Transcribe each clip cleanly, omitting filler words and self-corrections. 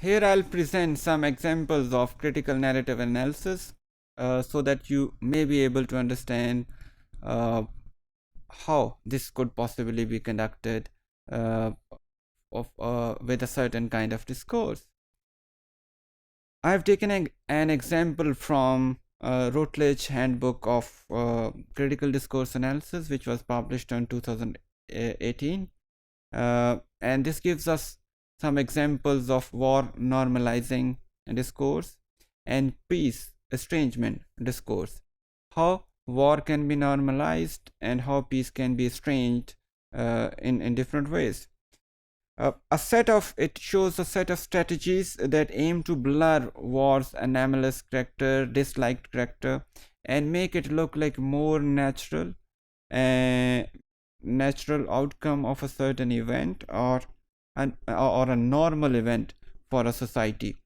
Here I'll present some examples of critical narrative analysis so that you may be able to understand uh, how this could possibly be conducted uh, with a certain kind of discourse. I have taken an example from Routledge Handbook of Critical Discourse Analysis, which was published in 2018. And this gives us some examples of war normalizing discourse and peace estrangement discourse. How war can be normalized and how peace can be estranged in different ways. It shows a set of strategies that aim to blur war's anomalous character, disliked character, and make it look like more natural outcome of a certain event or a normal event for a society.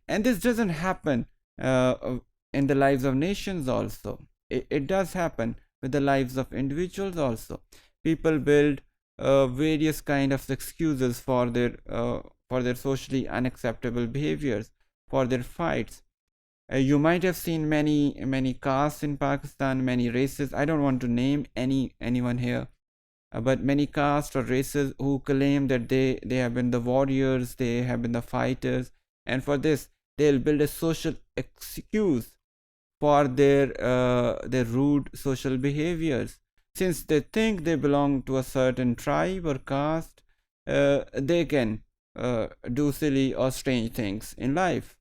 And this doesn't happen in the lives of nations also. It does happen with the lives of individuals also. People build various kind of excuses for their socially unacceptable behaviors, for their fights. You might have seen many castes in Pakistan, many races. I don't want to name anyone here, but many castes or races who claim that they have been the warriors, they have been the fighters, and for this they'll build a social excuse for their rude social behaviors. Since they think they belong to a certain tribe or caste, they can do silly or strange things in life.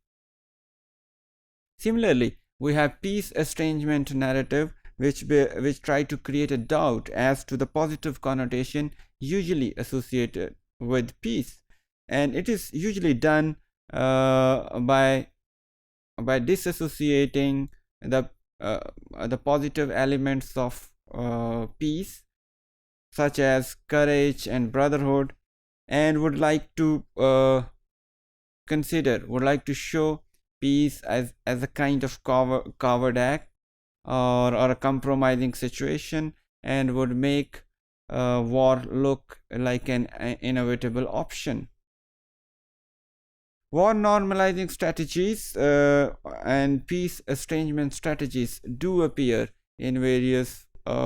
Similarly, we have peace estrangement narrative, which try to create a doubt as to the positive connotation usually associated with peace, and it is usually done by disassociating the positive elements of peace, such as courage and brotherhood, and would like to show peace as a kind of coward act or a compromising situation, and would make war look like an inevitable option. War normalizing strategies and peace estrangement strategies do appear in various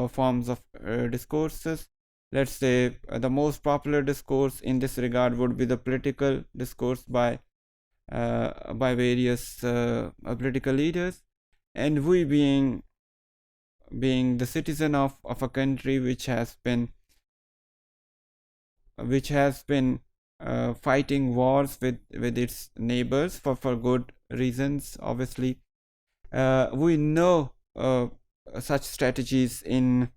forms of discourses. Let's say the most popular discourse in this regard would be the political discourse by various political leaders, and we being the citizen of a country which has been fighting wars with its neighbors for good reasons, obviously. We know such strategies in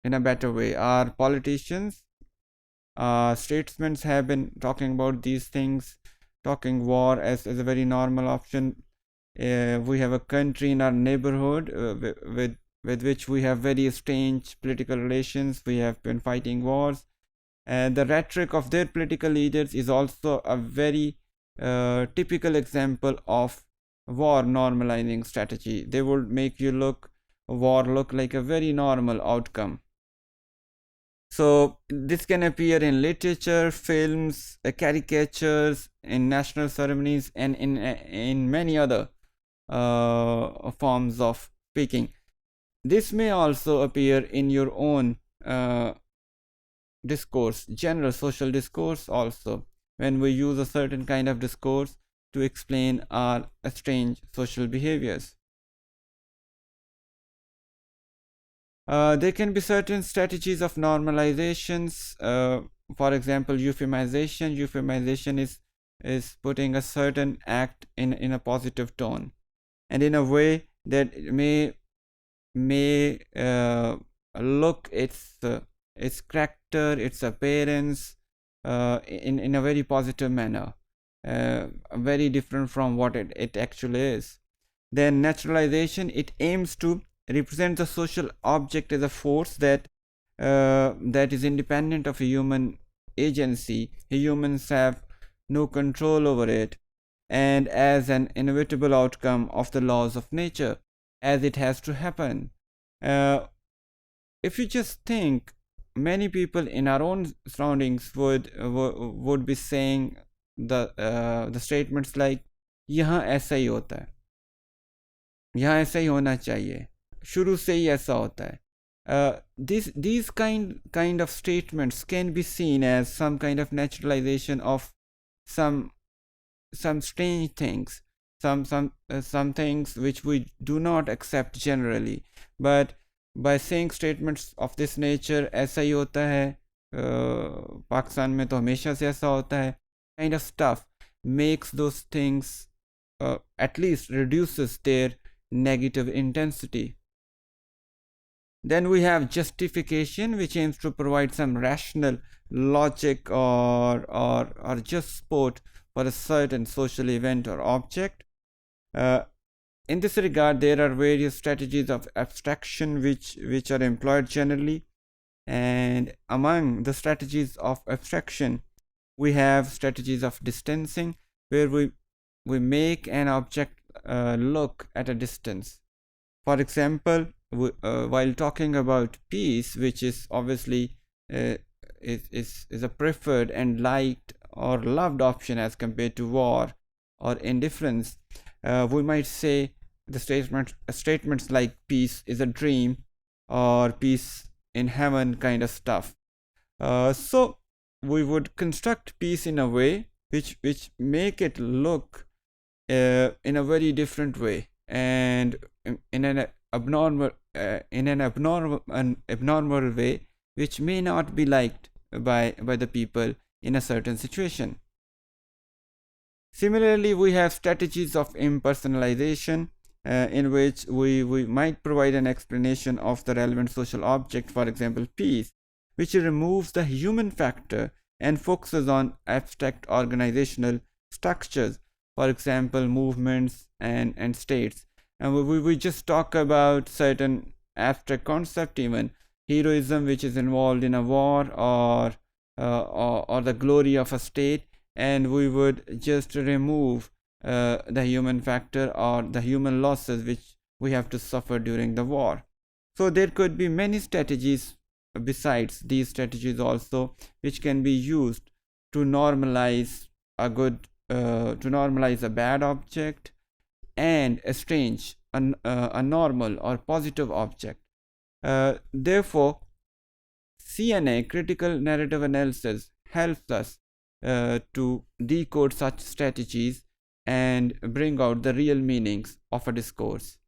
a better way. Our politicians, statesmen have been talking about these things, talking war as a very normal option. We have a country in our neighborhood with which we have very strange political relations. We have been fighting wars, and the rhetoric of their political leaders is also a very typical example of war normalizing strategy. They would make war look like a very normal outcome. So this can appear in literature, films, caricatures, in national ceremonies, and in many other forms of speaking. This may also appear in your own discourse, general social discourse also, when we use a certain kind of discourse to explain our strange social behaviors. There can be certain strategies of normalizations. For example, euphemization. Euphemization is putting a certain act in a positive tone, and in a way that may look its character, its appearance in a very positive manner, very different from what it actually is. Then naturalization, it aims to represent the social object as a force that is independent of a human agency. Humans have no control over it, and as an inevitable outcome of the laws of nature, as it has to happen. If you just think, many people in our own surroundings would be saying the statements like यहाँ ऐसा ही होता है, यहाँ ऐसा ही होना चाहिए, शुरू से ही ऐसा होता है. These kind of statements can be seen as some kind of naturalization of some strange things, some things which we do not accept generally. But by saying statements of this nature, ऐसा ही होता है, पाकिस्तान में तो हमेशा से ऐसा होता है, kind of stuff makes those things, at least reduces their negative intensity. Then we have justification, which aims to provide some rational logic or just support for a certain social event or object. In this regard, there are various strategies of abstraction which are employed generally. And among the strategies of abstraction, we have strategies of distancing, where we make an object look at a distance. For example, while talking about peace, which is obviously is a preferred and liked or loved option as compared to war or indifference, we might say the statements like peace is a dream or peace in heaven kind of stuff. So we would construct peace in a way which make it look in a very different way, and in an abnormal way which may not be liked by the people in a certain situation. Similarly, we have strategies of impersonalization, in which we might provide an explanation of the relevant social object, for example peace, which removes the human factor and focuses on abstract organizational structures, for example movements and states. And we just talk about certain abstract concept, even heroism which is involved in a war, or the glory of a state, and we would just remove the human factor or the human losses which we have to suffer during the war. So there could be many strategies besides these strategies also, which can be used to normalize a bad object and estrange a normal or positive object. Therefore, CNA, critical narrative analysis, helps us to decode such strategies and bring out the real meanings of a discourse.